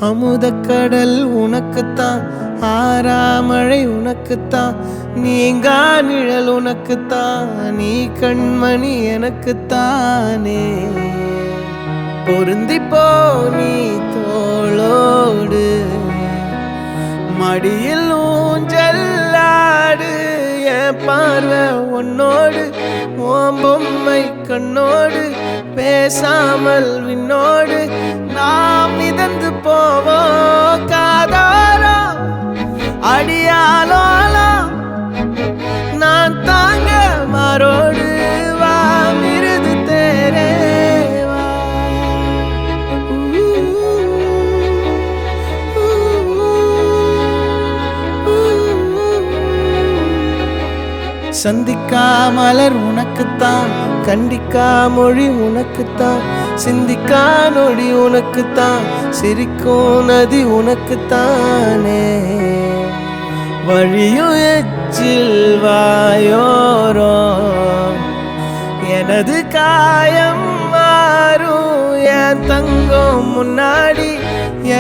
அமுதக்கடல் உனக்குத்தான், ஆறாமழை உனக்குத்தான், நீங்கா நிழல் உனக்குத்தான், நீ கண்மணி எனக்குத்தானே. பொருந்திப்போ நீ தோளோடு, மடியில் ஊஞ்சல்லாடு, என் பார்வை உன்னோடு, ஓம் பொம்மை கண்ணோடு, பேசாமல் விண்ணோடு நாம் மிதந்து போவோம் காதாரோ அடியாலோலோ, நான் தாங்க மாறோடு வா மிருது தேரேவா. சந்திக்கா மலர் உனக்குத்தான், கண்டிக்கா மொழி உனக்குத்தான், சிந்திக்கா நொடி உனக்குத்தான், சிரிக்கும் நதி உனக்குத்தானே. வழியும் எச்சில் வாயோரோ எனது காயம் மாறும், என் தங்கம் முன்னாடி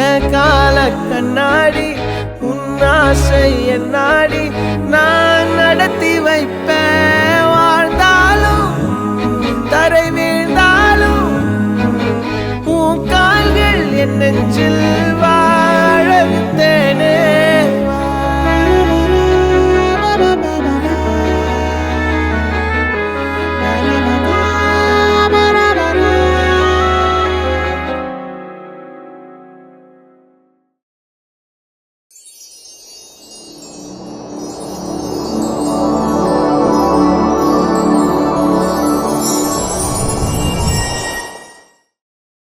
என் கால கண்ணாடி, உன்னாசை என்னாடி நான் நடத்தி வைப்பேன். வாழ்ந்தாலும் தரை வீழ்ந்தாலும் உன் கால்கள் என் நெஞ்சில்